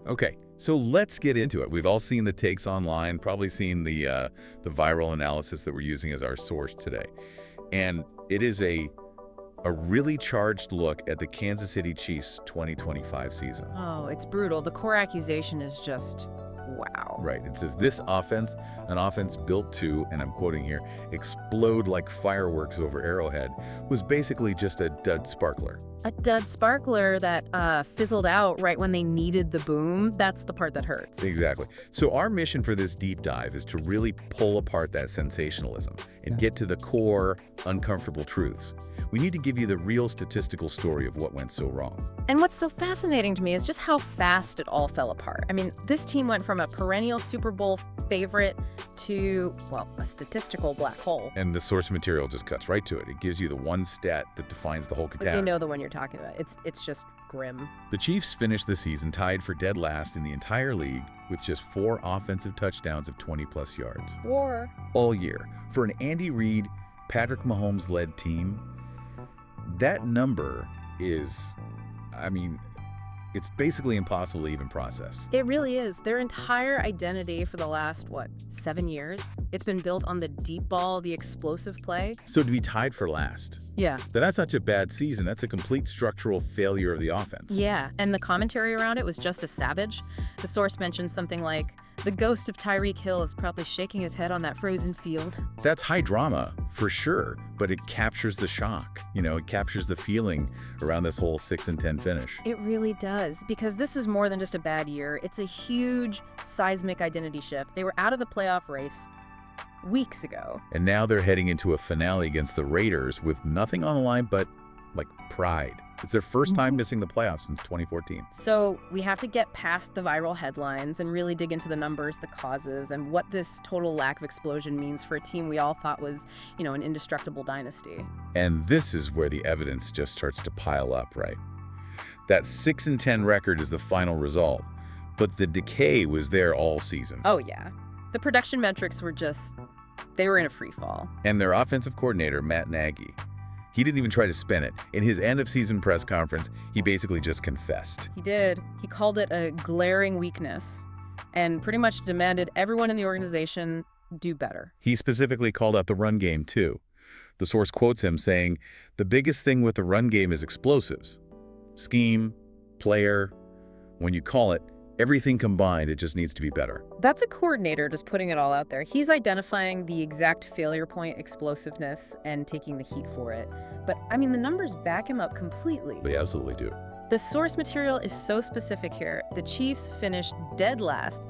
Okay, so let's get into it. We've all seen the takes online, probably seen the viral analysis that we're using as our source today. And it is a really charged look at the Kansas City Chiefs 2025 season. Oh, it's brutal. The core accusation is just, wow. Right. It says this offense, an offense built to, and I'm quoting here, explode like fireworks over Arrowhead, was basically just a dud sparkler. A dud sparkler that fizzled out right when they needed the boom. That's the part that hurts. Exactly. So our mission for this deep dive is to really pull apart that sensationalism and get to the core, uncomfortable truths. We need to give you the real statistical story of what went so wrong. And what's so fascinating to me is just how fast it all fell apart. I mean, this team went from a perennial Super Bowl favorite to, well, a statistical black hole. And the source material just cuts right to it. It gives you the one stat that defines the whole But catastrophe. you know the one you're talking about. It's just grim. The Chiefs finished the season tied for dead last in the entire league with just 4 offensive touchdowns of 20-plus yards. 4. All year. For an Andy Reid, Patrick Mahomes-led team, that number is, I mean, it's basically impossible to even process. It really is. Their entire identity for the last, 7 years? It's been built on the deep ball, the explosive play. So to be tied for last, Yeah. that's not a bad season. That's a complete structural failure of the offense. Yeah, and the commentary around it was just as savage. The source mentioned something like, the ghost of Tyreek Hill is probably shaking his head on that frozen field. That's high drama, for sure, but it captures the shock. It captures the feeling around this whole 6-10 finish. It really does, because this is more than just a bad year. It's a huge seismic identity shift. They were out of the playoff race weeks ago. And now they're heading into a finale against the Raiders with nothing on the line but, pride. It's their first time missing the playoffs since 2014. So we have to get past the viral headlines and really dig into the numbers, the causes, and what this total lack of explosion means for a team we all thought was, an indestructible dynasty. And this is where the evidence just starts to pile up, right? That 6-10 record is the final result, but the decay was there all season. Oh, yeah. The production metrics were they were in a free fall. And their offensive coordinator, Matt Nagy, he didn't even try to spin it. In his end-of-season press conference, he basically just confessed. He did. He called it a glaring weakness and pretty much demanded everyone in the organization do better. He specifically called out the run game, too. The source quotes him saying, "The biggest thing with the run game is explosives. Scheme, player, when you call it, everything combined, it just needs to be better." That's a coordinator just putting it all out there. He's identifying the exact failure point, explosiveness, and taking the heat for it. But, the numbers back him up completely. They absolutely do. The source material is so specific here. The Chiefs finished dead last,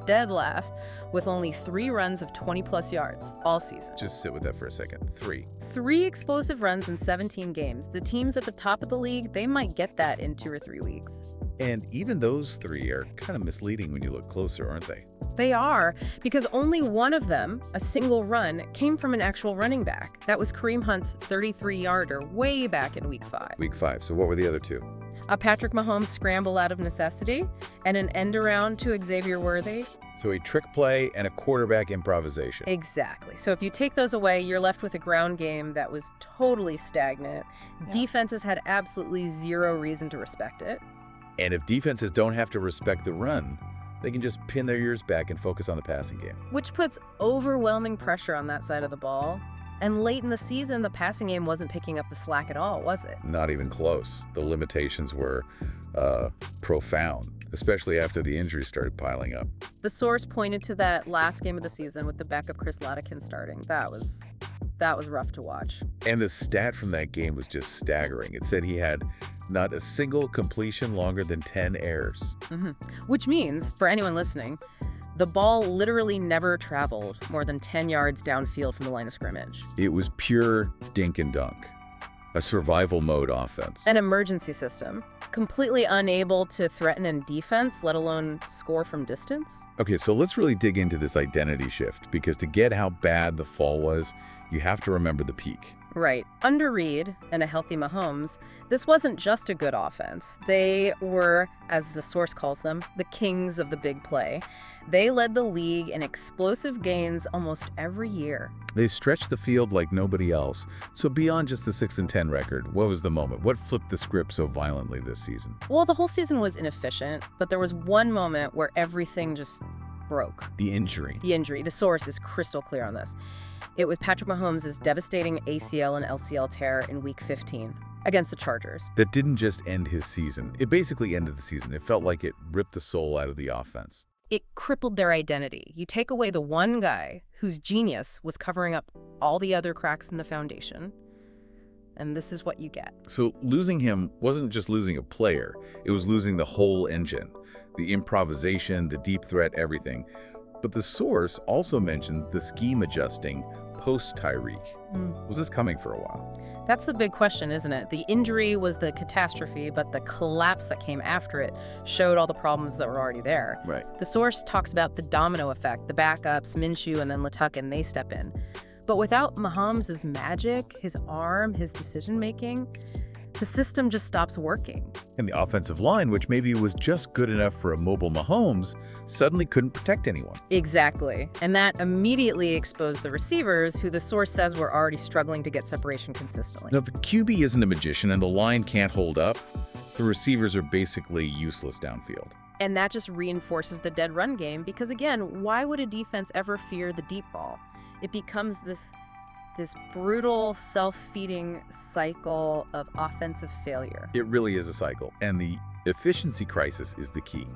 with only 3 runs of 20-plus yards all season. Just sit with that for a second. 3. 3 explosive runs in 17 games. The teams at the top of the league, they might get that in 2 or 3 weeks. And even those 3 are kind of misleading when you look closer, aren't they? They are, because only one of them, a single run, came from an actual running back. That was Kareem Hunt's 33-yarder way back in Week 5. Week 5. So what were the other 2? A Patrick Mahomes scramble out of necessity, and an end-around to Xavier Worthy. So a trick play and a quarterback improvisation. Exactly. So if you take those away, you're left with a ground game that was totally stagnant. Yeah. Defenses had absolutely zero reason to respect it. And if defenses don't have to respect the run, they can just pin their ears back and focus on the passing game. Which puts overwhelming pressure on that side of the ball. And late in the season, the passing game wasn't picking up the slack at all, was it? Not even close. The limitations were profound, especially after the injuries started piling up. The source pointed to that last game of the season with the backup Chris Laddikin starting. That was rough to watch. And the stat from that game was just staggering. It said he had not a single completion longer than 10 errors. Which means, for anyone listening, the ball literally never traveled more than 10 yards downfield from the line of scrimmage. It was pure dink and dunk. A survival mode offense. An emergency system. Completely unable to threaten in defense, let alone score from distance. Okay, so let's really dig into this identity shift, because to get how bad the fall was, you have to remember the peak. Right. Under Reed and a healthy Mahomes, this wasn't just a good offense. They were, as the source calls them, the kings of the big play. They led the league in explosive gains almost every year. They stretched the field like nobody else. So beyond just the 6-10 record, what was the moment? What flipped the script so violently this season? Well, the whole season was inefficient, but there was one moment where everything just broke. The injury. The injury. The source is crystal clear on this. It was Patrick Mahomes' devastating ACL and LCL tear in Week 15 against the Chargers. That didn't just end his season. It basically ended the season. It felt like it ripped the soul out of the offense. It crippled their identity. You take away the one guy whose genius was covering up all the other cracks in the foundation, and this is what you get. So losing him wasn't just losing a player. It was losing the whole engine. The improvisation, the deep threat, everything. But the source also mentions the scheme adjusting post-Tyreek. Was this coming for a while? That's the big question, isn't it? The injury was the catastrophe, but the collapse that came after it showed all the problems that were already there. Right. The source talks about the domino effect, the backups, Minshew, and then Letucken, they step in. But without Mahomes' magic, his arm, his decision-making, the system just stops working. And the offensive line, which maybe was just good enough for a mobile Mahomes, suddenly couldn't protect anyone. Exactly. And that immediately exposed the receivers, who the source says were already struggling to get separation consistently. Now, if the QB isn't a magician and the line can't hold up, the receivers are basically useless downfield. And that just reinforces the dead run game because, again, why would a defense ever fear the deep ball? It becomes this brutal, self-feeding cycle of offensive failure. It really is a cycle. And the efficiency crisis is the key.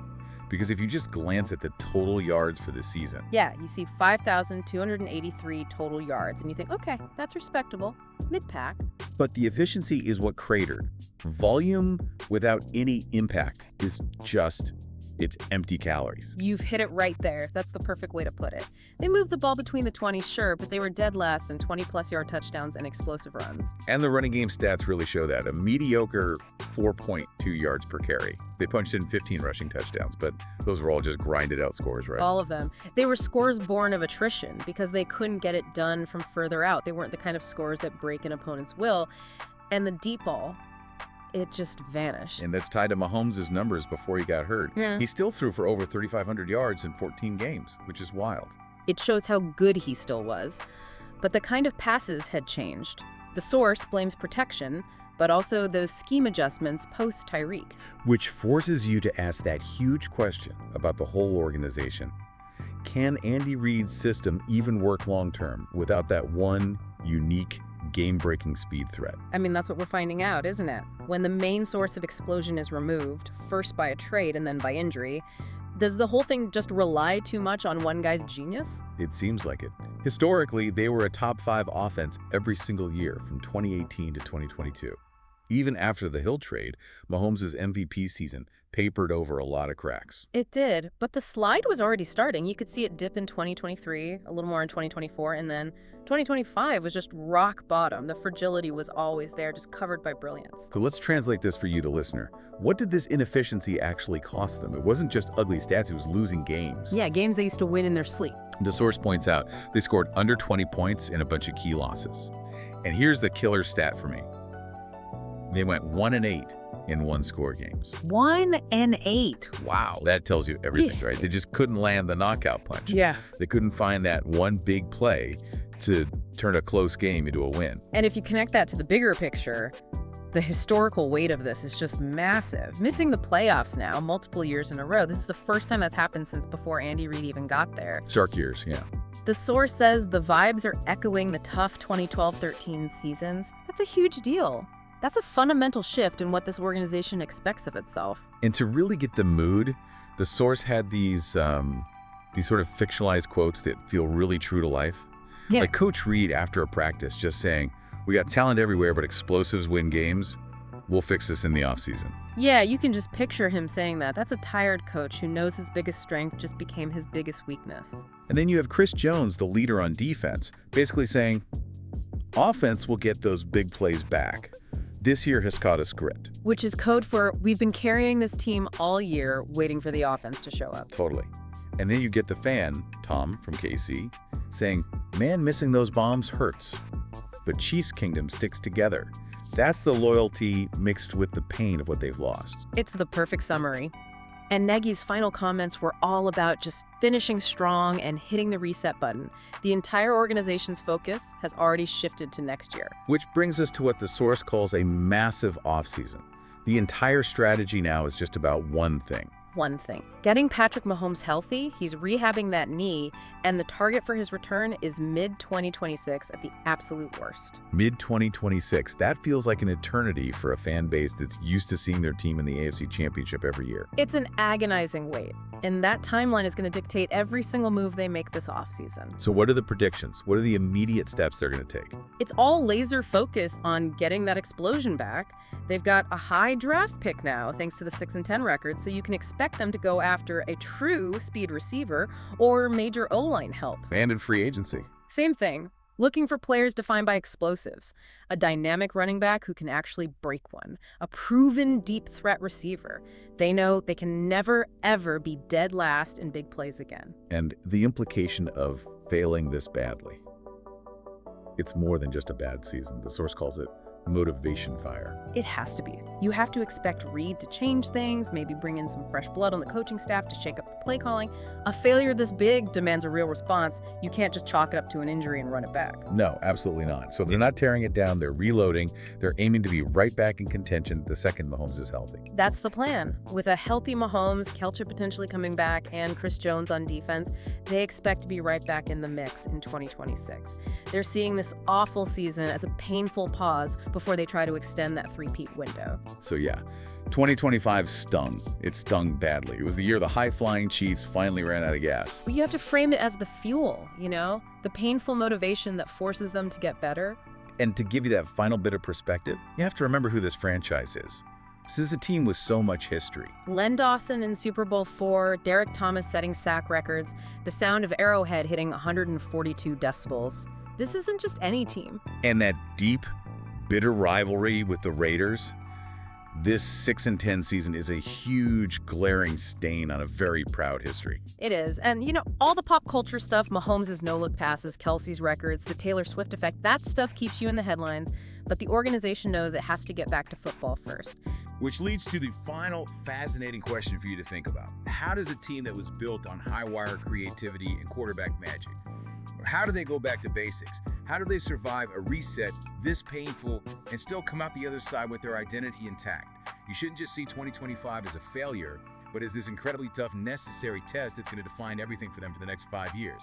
Because if you just glance at the total yards for the season. Yeah, you see 5,283 total yards, and you think, okay, that's respectable, mid-pack. But the efficiency is what cratered. Volume without any impact is just, it's empty calories. You've hit it right there. That's the perfect way to put it. They moved the ball between the 20s, sure, but they were dead last in 20-plus yard touchdowns and explosive runs. And the running game stats really show that. A mediocre 4.2 yards per carry. They punched in 15 rushing touchdowns, but those were all just grinded out scores, right? All of them. They were scores born of attrition because they couldn't get it done from further out. They weren't the kind of scores that break an opponent's will. And the deep ball, it just vanished. And that's tied to Mahomes' numbers before he got hurt. Yeah. He still threw for over 3,500 yards in 14 games, which is wild. It shows how good he still was. But the kind of passes had changed. The source blames protection, but also those scheme adjustments post-Tyreek. Which forces you to ask that huge question about the whole organization. Can Andy Reid's system even work long-term without that one unique game-breaking speed threat? I mean, that's what we're finding out, isn't it? When the main source of explosion is removed, first by a trade and then by injury, does the whole thing just rely too much on one guy's genius? It seems like it. Historically, they were a top 5 offense every single year from 2018 to 2022. Even after the Hill trade, Mahomes' MVP season papered over a lot of cracks. It did, but the slide was already starting. You could see it dip in 2023, a little more in 2024, and then 2025 was just rock bottom. The fragility was always there, just covered by brilliance. So let's translate this for you, the listener. What did this inefficiency actually cost them? It wasn't just ugly stats, it was losing games. Yeah, games they used to win in their sleep. The source points out they scored under 20 points in a bunch of key losses. And here's the killer stat for me. They went 1-8 in one-score games. 1-8. Wow. That tells you everything, right? They just couldn't land the knockout punch. Yeah. They couldn't find that one big play to turn a close game into a win. And if you connect that to the bigger picture, the historical weight of this is just massive. Missing the playoffs now, multiple years in a row. This is the first time that's happened since before Andy Reid even got there. Sark years, yeah. The source says the vibes are echoing the tough 2012-13 seasons. That's a huge deal. That's a fundamental shift in what this organization expects of itself. And to really get the mood, the source had these sort of fictionalized quotes that feel really true to life. Yeah. Like Coach Reid after a practice just saying, "We got talent everywhere, but explosives win games. We'll fix this in the offseason." Yeah, you can just picture him saying that. That's a tired coach who knows his biggest strength just became his biggest weakness. And then you have Chris Jones, the leader on defense, basically saying, offense will get those big plays back. This year has caught a script. Which is code for, we've been carrying this team all year, waiting for the offense to show up. Totally. And then you get the fan, Tom from KC, saying, "Man, missing those bombs hurts." but Chiefs Kingdom sticks together. That's the loyalty mixed with the pain of what they've lost. It's the perfect summary. And Nagy's final comments were all about just finishing strong and hitting the reset button. The entire organization's focus has already shifted to next year. Which brings us to what the source calls a massive offseason. The entire strategy now is just about one thing. One thing. Getting Patrick Mahomes healthy, he's rehabbing that knee, and the target for his return is mid-2026 at the absolute worst. Mid-2026, that feels like an eternity for a fan base that's used to seeing their team in the AFC Championship every year. It's an agonizing wait, and that timeline is going to dictate every single move they make this offseason. So what are the predictions? What are the immediate steps they're going to take? It's all laser focused on getting that explosion back. They've got a high draft pick now, thanks to the 6-10 record, so you can expect them to go after a true speed receiver or major O-line help. And in free agency. Same thing. Looking for players defined by explosives, a dynamic running back who can actually break one, a proven deep threat receiver. They know they can never, ever be dead last in big plays again. And the implication of failing this badly. It's more than just a bad season. The source calls it motivation fire. It has to be. You have to expect Reed to change things, maybe bring in some fresh blood on the coaching staff to shake up the play calling. A failure this big demands a real response. You can't just chalk it up to an injury and run it back. No, absolutely not. So they're not tearing it down. They're reloading. They're aiming to be right back in contention the second Mahomes is healthy. That's the plan. With a healthy Mahomes, Kelce potentially coming back, and Chris Jones on defense, they expect to be right back in the mix in 2026. They're seeing this awful season as a painful pause before they try to extend that three-peat window. So yeah, 2025 stung. It stung badly. It was the year the high-flying Chiefs finally ran out of gas. But you have to frame it as the fuel, the painful motivation that forces them to get better. And to give you that final bit of perspective, you have to remember who this franchise is. This is a team with so much history. Len Dawson in Super Bowl IV, Derek Thomas setting sack records, the sound of Arrowhead hitting 142 decibels. This isn't just any team. And that deep, bitter rivalry with the Raiders. This 6-10 season is a huge, glaring stain on a very proud history. It is. And, all the pop culture stuff, Mahomes' no-look passes, Kelce's records, the Taylor Swift effect, that stuff keeps you in the headlines. But the organization knows it has to get back to football first. Which leads to the final fascinating question for you to think about. How does a team that was built on high-wire creativity and quarterback magic, how do they go back to basics? How do they survive a reset this painful and still come out the other side with their identity intact? You shouldn't just see 2025 as a failure, but as this incredibly tough, necessary test that's going to define everything for them for the next 5 years.